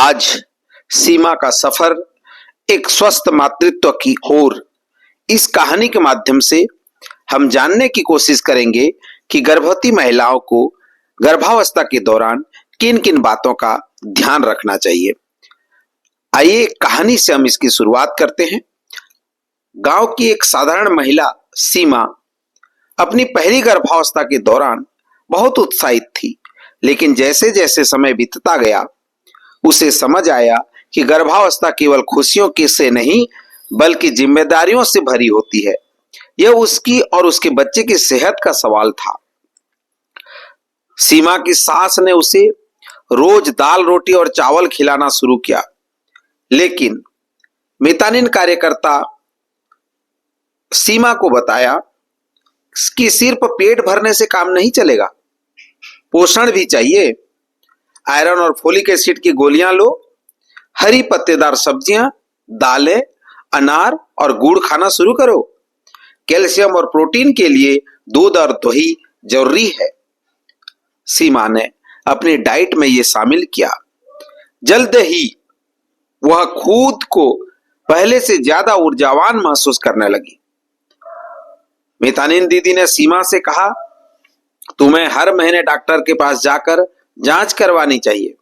आज सीमा का सफर एक स्वस्थ मातृत्व की ओर। इस कहानी के माध्यम से हम जानने की कोशिश करेंगे कि गर्भवती महिलाओं को गर्भावस्था के दौरान किन किन बातों का ध्यान रखना चाहिए। आइए कहानी से हम इसकी शुरुआत करते हैं। गांव की एक साधारण महिला सीमा अपनी पहली गर्भावस्था के दौरान बहुत उत्साहित थी, लेकिन जैसे जैसे समय बीतता गया उसे समझ आया कि गर्भावस्था केवल खुशियों के से नहीं बल्कि जिम्मेदारियों से भरी होती है। यह उसकी और उसके बच्चे की सेहत का सवाल था। सीमा की सास ने उसे रोज दाल रोटी और चावल खिलाना शुरू किया, लेकिन मितानिन कार्यकर्ता सीमा को बताया कि सिर्फ पेट भरने से काम नहीं चलेगा, पोषण भी चाहिए। आयरन और फोलिक एसिड की गोलियां लो, हरी पत्तेदार सब्जियां, दालें, अनार और गुड़ खाना शुरू करो। कैल्शियम और प्रोटीन के लिए दूध और दही जरूरी है। सीमा ने अपनी डाइट में यह शामिल किया। जल्द ही वह खुद को पहले से ज्यादा ऊर्जावान महसूस करने लगी। मितानिन दीदी ने सीमा से कहा, तुम्हें हर महीने डॉक्टर के पास जाकर जांच करवानी चाहिए।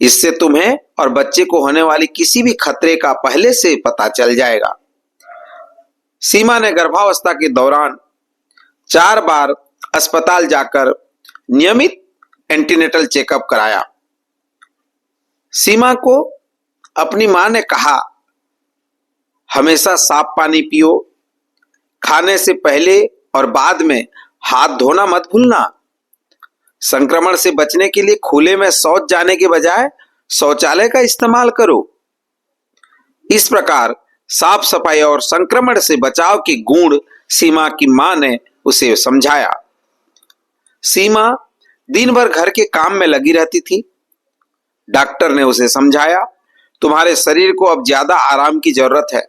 इससे तुम्हें और बच्चे को होने वाली किसी भी खतरे का पहले से पता चल जाएगा। सीमा ने गर्भावस्था के दौरान 4 बार अस्पताल जाकर नियमित एंटीनेटल चेकअप कराया। सीमा को अपनी मां ने कहा, हमेशा साफ पानी पियो, खाने से पहले और बाद में हाथ धोना मत भूलना। संक्रमण से बचने के लिए खुले में शौच जाने के बजाय शौचालय का इस्तेमाल करो। इस प्रकार साफ सफाई और संक्रमण से बचाव के गुण सीमा की मां ने उसे समझाया। सीमा दिन भर घर के काम में लगी रहती थी। डॉक्टर ने उसे समझाया, तुम्हारे शरीर को अब ज्यादा आराम की जरूरत है।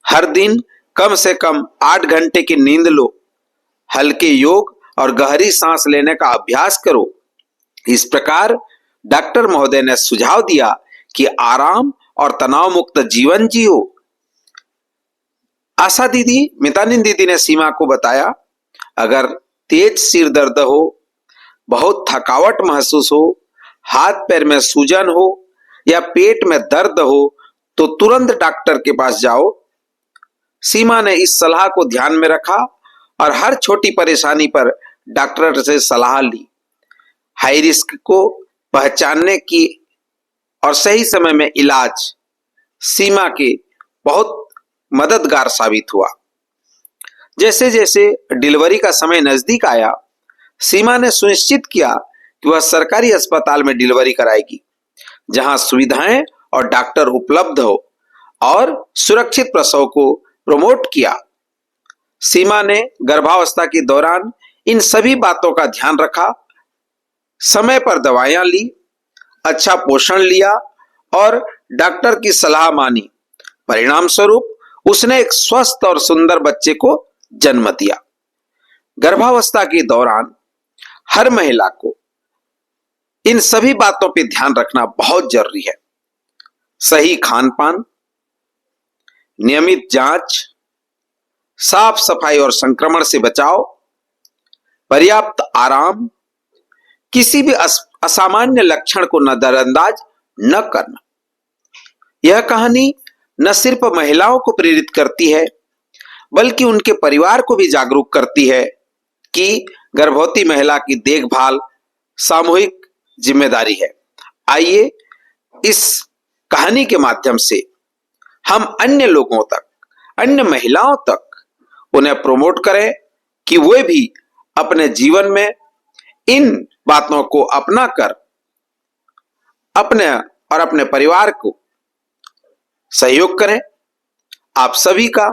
हर दिन कम से कम 8 घंटे की नींद लो, हल्के योग और गहरी सांस लेने का अभ्यास करो। इस प्रकार डॉक्टर महोदय ने सुझाव दिया कि आराम और तनाव मुक्त जीवन जियो। आशा दीदी, मितानिन दीदी ने सीमा को बताया, अगर तेज सिर दर्द हो, बहुत थकावट महसूस हो, हाथ पैर में सूजन हो या पेट में दर्द हो तो तुरंत डॉक्टर के पास जाओ। सीमा ने इस सलाह को ध्यान में रखा और हर छोटी परेशानी पर डॉक्टर से सलाह ली। हाई रिस्क को पहचानने की और सही समय में इलाज सीमा के बहुत मददगार साबित हुआ। जैसे जैसे डिलीवरी का समय नजदीक आया, सीमा ने सुनिश्चित किया कि वह सरकारी अस्पताल में डिलीवरी कराएगी, जहां सुविधाएं और डॉक्टर उपलब्ध हो, और सुरक्षित प्रसव को प्रमोट किया। सीमा ने गर्भावस्था के दौरान इन सभी बातों का ध्यान रखा, समय पर दवाइयां ली, अच्छा पोषण लिया और डॉक्टर की सलाह मानी। परिणाम स्वरूप उसने एक स्वस्थ और सुंदर बच्चे को जन्म दिया। गर्भावस्था के दौरान हर महिला को इन सभी बातों पर ध्यान रखना बहुत जरूरी है। सही खान पान, नियमित जांच, साफ सफाई और संक्रमण से बचाव, पर्याप्त आराम, किसी भी असामान्य लक्षण को नजरअंदाज न करना। यह कहानी न सिर्फ महिलाओं को प्रेरित करती है बल्कि उनके परिवार को भी जागरूक करती है कि गर्भवती महिला की देखभाल सामूहिक जिम्मेदारी है। आइए इस कहानी के माध्यम से हम अन्य लोगों तक, अन्य महिलाओं तक उन्हें प्रमोट करें कि वे भी अपने जीवन में इन बातों को अपनाकर अपने और अपने परिवार को सहयोग करें। आप सभी का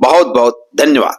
बहुत बहुत धन्यवाद।